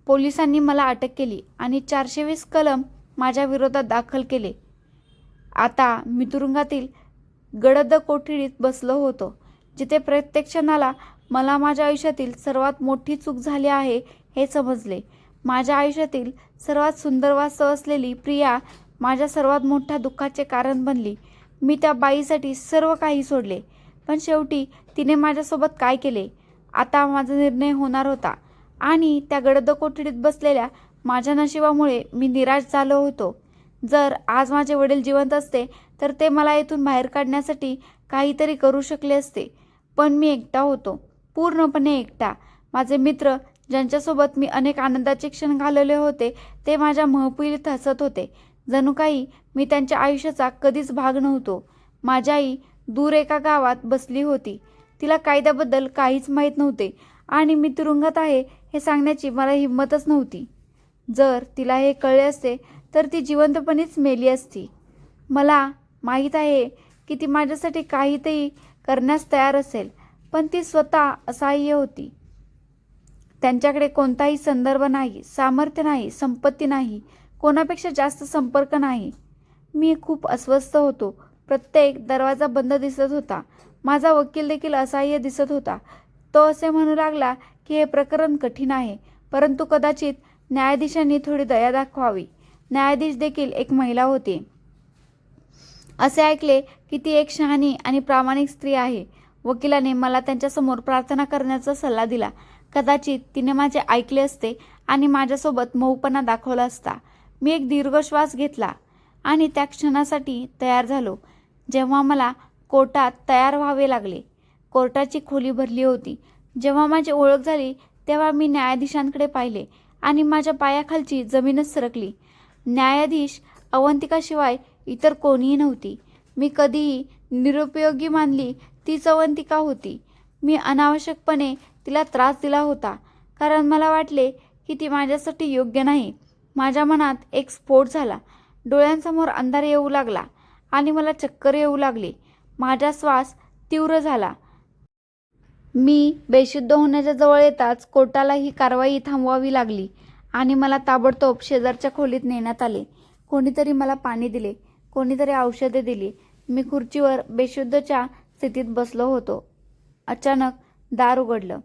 पोलिसांनी मला अटक केली आणि 420 कलम माझ्या विरोधात दाखल केले. आता मी तुरुंगातील गडद कोठडीत बसलो होतो, जिथे प्रत्येक क्षणाला मला माझ्या आयुष्यातील सर्वात मोठी चूक झाली आहे हे समजले. माझ्या आयुष्यातील सर्वात सुंदर वास्तव असलेली प्रिया माझ्या सर्वात मोठ्या दुःखाचे कारण बनली. मी त्या बाईसाठी सर्व काही सोडले, पण शेवटी तिने माझ्यासोबत काय केले? आता माझा निर्णय होणार होता आणि त्या गडद कोठडीत बसलेल्या माझ्या नशिबामुळे मी निराश झालो होतो. जर आज माझे वडील जिवंत असते तर ते मला येथून बाहेर काढण्यासाठी काहीतरी करू शकले असते. पण मी एकटा होतो, पूर्णपणे एकटा. माझे मित्र, ज्यांच्यासोबत मी अनेक आनंदाचे क्षण घालवले होते, ते माझ्या महफिलीत हसत होते. जणू काही मी त्यांच्या आयुष्याचा कधीच भाग नव्हतो. माझी आई दूर एका गावात बसली होती. तिला कायद्याबद्दल काहीच माहीत नव्हते आणि मी तुरुंगात आहे हे सांगण्याची मला हिंमतच नव्हती. जर तिला हे कळले असते तर ती जिवंतपणेच मेली असती. मला माहीत आहे की ती माझ्यासाठी काहीतरी करण्यास तयार असेल, पण ती स्वतः असहाय्य होती. त्यांच्याकडे कोणताही संदर्भ नाही, सामर्थ्य नाही, संपत्ती नाही, कोणापेक्षा जास्त संपर्क नाही. मी खूप अस्वस्थ होतो. प्रत्येक दरवाजा बंद दिसत होता. माझा वकील देखील असहाय्य दिसत होता. तो असे म्हणू लागला की हे प्रकरण कठीण आहे, परंतु कदाचित न्यायाधीशांनी थोडी दया दाखवावी. न्यायाधीश देखील एक महिला होती. असे ऐकले की ती एक शहाणी आणि प्रामाणिक स्त्री आहे. वकिलाने मला त्यांच्यासमोर प्रार्थना करण्याचा सल्ला दिला. कदाचित तिने माझे ऐकले असते आणि माझ्यासोबत मऊपणा दाखवला असता. मी एक दीर्घ श्वास घेतला आणि त्या क्षणासाठी तयार झालो, जेव्हा मला कोर्टात तयार व्हावे लागले. कोर्टाची खोली भरली होती. जेव्हा माझी ओळख झाली तेव्हा मी न्यायाधीशांकडे पाहिले आणि माझ्या पायाखालची जमीनच सरकली. न्यायाधीश अवंतिकाशिवाय इतर कोणीही नव्हती. मी कधीही निरुपयोगी मानली तीच अवंतिका होती. मी अनावश्यकपणे तिला त्रास दिला होता, कारण मला वाटले की ती माझ्यासाठी योग्य नाही. माझ्या मनात एक स्फोट झाला. डोळ्यांसमोर अंधार येऊ लागला आणि मला चक्कर येऊ लागली. माझा श्वास तीव्र झाला. मी बेशुद्ध होण्याच्या जवळ येताच कोर्टाला ही कारवाई थांबवावी लागली आणि मला ताबडतोब शेजारच्या खोलीत नेण्यात आले. कोणीतरी मला पाणी दिले, कोणीतरी औषधे दिली. मी खुर्चीवर बेशुद्धच्या स्थितीत बसलो होतो. अचानक दार उघडलं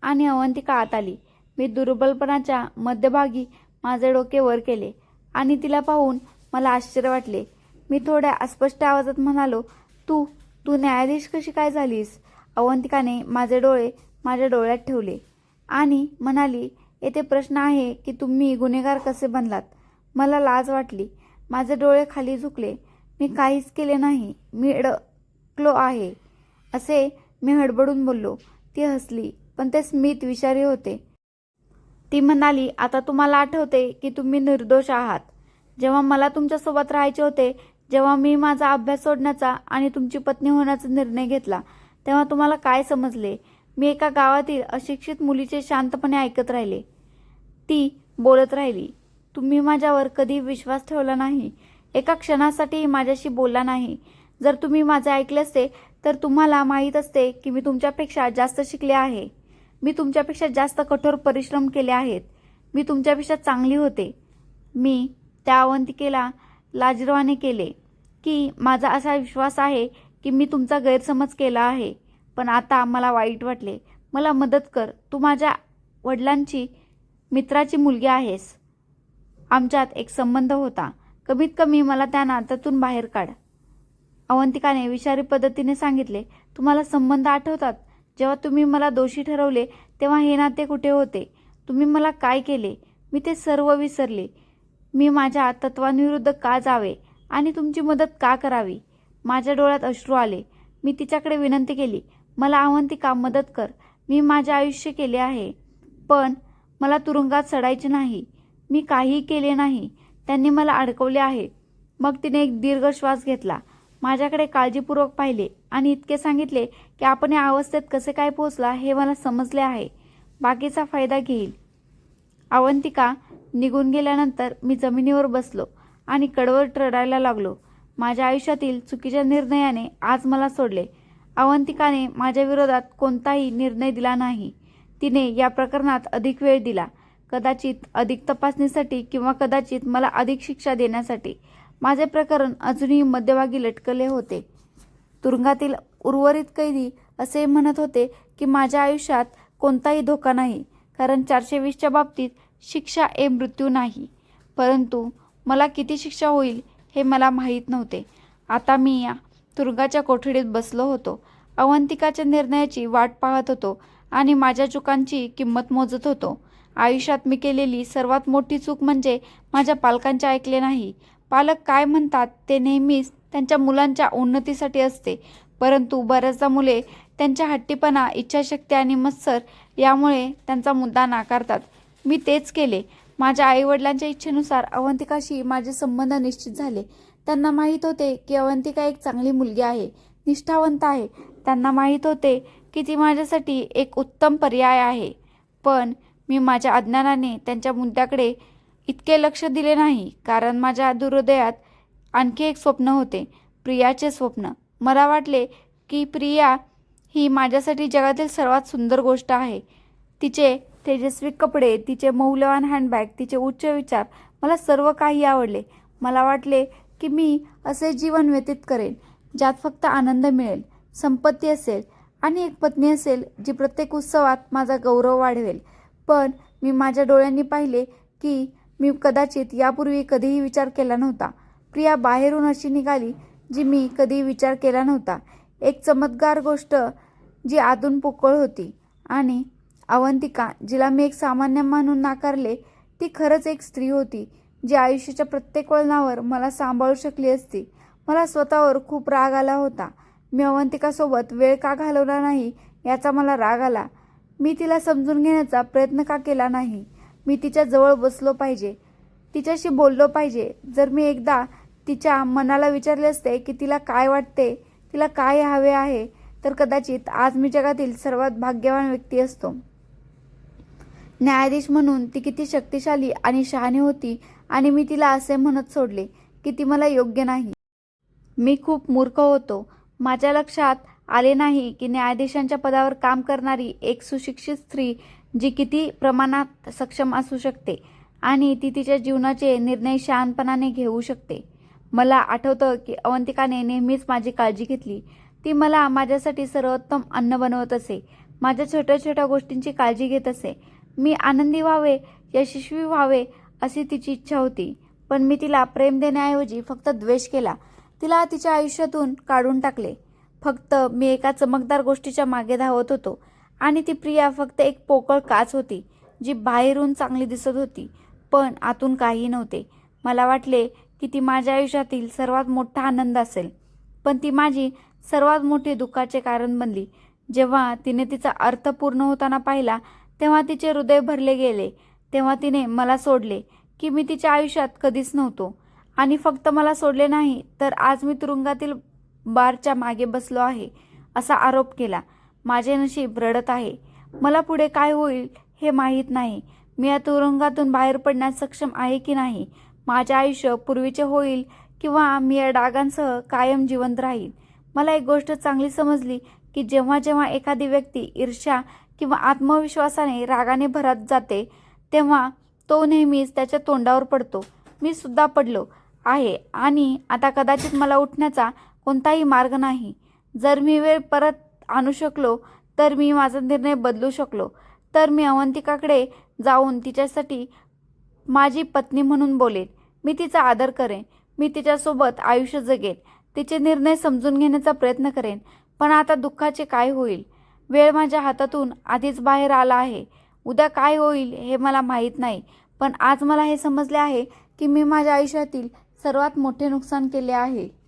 आणि अवंतिका आत आली. मी दुर्बलपणाच्या मध्यभागी माझे डोके वर केले आणि तिला पाहून मला आश्चर्य वाटले. मी थोड्या अस्पष्ट आवाजात म्हणालो, तू तू न्यायाधीश कशी काय झालीस? अवंतिकाने माझे डोळे माझ्या डोळ्यात ठेवले आणि म्हणाली, येथे प्रश्न आहे की तुम्ही गुन्हेगार कसे बनलात? मला लाज वाटली. माझे डोळे खाली झुकले. मी काहीच केले नाही, मी अडकलो आहे असे मी हडबडून बोललो. ती हसली, पण ते स्मित विषारी होते. ती म्हणाली, आता तुम्हाला आठवते की तुम्ही निर्दोष आहात. जेव्हा मला तुमच्यासोबत राहायचे होते, जेव्हा मी माझा अभ्यास सोडण्याचा आणि तुमची पत्नी होण्याचा निर्णय घेतला, तेव्हा तुम्हाला काय समजले? मी एका गावातील अशिक्षित मुलीचे शांतपणे ऐकत राहिले. ती बोलत राहिली. तुम्ही माझ्यावर कधी विश्वास ठेवला नाही, एका क्षणासाठीही माझ्याशी बोलला नाही. जर तुम्ही माझे ऐकले असते तर तुम्हाला माहीत असते की मी तुमच्यापेक्षा जास्त शिकले आहे. मी तुमच्यापेक्षा जास्त कठोर परिश्रम केले आहेत. मी तुमच्यापेक्षा चांगली होते. मी त्या अवंतिकेला लाजिरवाणे केले की माझा असा विश्वास आहे की मी तुमचा गैरसमज केला आहे. पण आता मला वाईट वाटले. मला मदत कर. तू माझ्या वडिलांची मित्राची मुलगी आहेस. आमच्यात एक संबंध होता. कमीत कमी मला त्या नात्यातून बाहेर काढ. अवंतिकाने विषारी पद्धतीने सांगितले. तुम्हाला संबंध आठवतात? जेव्हा तुम्ही मला दोषी ठरवले तेव्हा हे नाते कुठे होते? तुम्ही मला काय केले? मी ते सर्व विसरले. मी माझ्या तत्वांविरुद्ध का जावे आणि तुमची मदत का करावी? माझ्या डोळ्यात अश्रू आले. मी तिच्याकडे विनंती केली, मला अवंतिका मदत कर. मी माझे आयुष्य केले आहे, पण मला तुरुंगात सडायचे नाही. मी काहीही केले नाही. त्यांनी मला अडकवले आहे. मग तिने एक दीर्घ श्वास घेतला, माझ्याकडे काळजीपूर्वक पाहिले आणि इतके सांगितले की आपण या अवस्थेत कसे काय पोहोचला हे मला समजले आहे. बाकीचा फायदा घेईल. अवंतिका निघून गेल्यानंतर मी जमिनीवर बसलो आणि कडवट रडायला लागलो. माझ्या आयुष्यातील चुकीच्या निर्णयाने आज मला सोडले. अवंतिकाने माझ्या विरोधात कोणताही निर्णय दिला नाही. तिने या प्रकरणात अधिक वेळ दिला, कदाचित अधिक तपासणीसाठी किंवा कदाचित मला अधिक शिक्षा देण्यासाठी. माझे प्रकरण अजूनही मध्यभागी लटकले होते. तुरुंगातील उर्वरित कैदी असे म्हणत होते की माझ्या आयुष्यात कोणताही धोका नाही, कारण 420च्या बाबतीत शिक्षा मृत्यू नाही. परंतु मला किती शिक्षा होईल हे मला माहीत नव्हते. आता मी या तुरुंगाच्या कोठडीत बसलो होतो. अवंतिकाच्या निर्णयाची वाट पाहत होतो आणि माझ्या चुकांची किंमत मोजत होतो. आयुष्यात मी केलेली सर्वात मोठी चूक म्हणजे माझ्या पालकांचे ऐकले नाही. पालक काय म्हणतात ते नेहमीच त्यांच्या मुलांच्या उन्नतीसाठी असते, परंतु बऱ्याचदा मुले त्यांच्या हट्टीपणा, इच्छाशक्ती आणि मत्सर यामुळे त्यांचा मुद्दा नाकारतात. मी तेच केले. माझ्या आईवडिलांच्या इच्छेनुसार अवंतिकाशी माझे संबंध निश्चित झाले. त्यांना माहीत होते की अवंतिका एक चांगली मुलगी आहे, निष्ठावंत आहे. त्यांना माहीत होते की ती माझ्यासाठी एक उत्तम पर्याय आहे. पण मी माझ्या अज्ञानाने त्यांच्या मुद्द्याकडे इतके लक्ष दिले नाही, कारण माझ्या हृदयात आणखी एक स्वप्न होते, प्रियाचे स्वप्न. मला वाटले की प्रिया ही माझ्यासाठी जगातील सर्वात सुंदर गोष्ट आहे. तिचे तेजस्वी कपडे, तिचे मौल्यवान हँडबॅग, तिचे उच्च विचार, मला सर्व काही आवडले. मला वाटले की मी असे जीवन व्यतीत करेन ज्यात फक्त आनंद मिळेल, संपत्ती असेल आणि एक पत्नी असेल जी प्रत्येक उत्सवात माझा गौरव वाढवेल. पण मी माझ्या डोळ्यांनी पाहिले की मी कदाचित यापूर्वी कधीही विचार केला नव्हता. प्रिया बाहेरून अशी निघाली जी मी कधीही विचार केला नव्हता. एक चमत्कार गोष्ट जी आतून पोकळ होती. आणि अवंतिका, जिला मी एक सामान्य म्हणून नाकारले, ती खरंच एक स्त्री होती जी आयुष्याच्या प्रत्येक वळणावर मला सांभाळू शकली असती. मला स्वतःवर खूप राग आला होता. मी अवंतिकासोबत वेळ का घालवला नाही याचा मला राग आला. मी तिला समजून घेण्याचा प्रयत्न का केला नाही? मी तिच्या जवळ बसलो पाहिजे, तिच्याशी बोललो पाहिजे. जर मी एकदा तिच्या मनाला विचारले असते की तिला काय वाटते, तिला काय हवे आहे, तर कदाचित आज मी जगातील सर्वात भाग्यवान व्यक्ती असतो. न्यायाधीश म्हणून ती किती शक्तिशाली आणि शहाणी होती आणि मी तिला असे म्हणत सोडले की ती मला योग्य नाही. मी खूप मूर्ख होतो. माझ्या लक्षात आले नाही की न्यायाधीशांच्या पदावर काम करणारी एक सुशिक्षित स्त्री जी किती प्रमाणात सक्षम असू शकते आणि ती तिच्या जीवनाचे निर्णय शहाणपणाने घेऊ शकते. मला आठवतं की अवंतिकाने नेहमीच माझी काळजी घेतली. ती मला माझ्यासाठी सर्वोत्तम अन्न बनवत असे, माझ्या छोट्या छोट्या गोष्टींची काळजी घेत असे. मी आनंदी व्हावे, यशस्वी व्हावे अशी तिची इच्छा होती. पण मी तिला प्रेम देण्याऐवजी फक्त द्वेष केला. तिला तिच्या आयुष्यातून काढून टाकले. फक्त मी एका चमकदार गोष्टीच्या मागे धावत होतो आणि ती प्रिया फक्त एक पोकळ काच होती जी बाहेरून चांगली दिसत होती पण आतून काही नव्हते. मला वाटले की ती माझ्या आयुष्यातील सर्वात मोठा आनंद असेल, पण ती माझी सर्वात मोठी दुःखाचे कारण बनली. जेव्हा तिने तिचा अर्थ पूर्ण होताना पाहिला तेव्हा तिचे हृदय भरले गेले. तेव्हा तिने मला सोडले की मी तिच्या आयुष्यात कधीच नव्हतो. आणि फक्त मला सोडले नाही तर आज मी तुरुंगातील बारच्या मागे बसलो आहे असा आरोप केला. माझे नशीब रडत आहे. मला पुढे काय होईल हे माहीत नाही. मी या तुरुंगातून बाहेर पडण्यास सक्षम आहे की नाही. माझे आयुष्य पूर्वीचे होईल किंवा मी या डागांसह कायम जिवंत राहील. मला एक गोष्ट चांगली समजली की जेव्हा जेव्हा एखादी व्यक्ती ईर्ष्या किंवा आत्मविश्वासाने रागाने भरत जाते तेव्हा तो नेहमीच त्याच्या तोंडावर पडतो. मी सुद्धा पडलो आहे आणि आता कदाचित मला उठण्याचा कोणताही मार्ग नाही. जर मी वेळ परत आणू शकलो तर मी माझा निर्णय बदलू शकलो. तर मी अवंतिकाकडे जाऊन तिच्यासाठी माझी पत्नी म्हणून बोलेन. मी तिचा आदर करेन. मी तिच्यासोबत आयुष्य जगेन. तिचे निर्णय समजून घेण्याचा प्रयत्न करेन. पण आता दुःखाचे काय होईल? वेळ माझ्या हातातून आधीच बाहेर आला आहे. उद्या काय होईल हे मला माहीत नाही. पण आज मला हे समजले आहे की मी माझ्या आयुष्यातील सर्वात मोठे नुकसान केले आहे.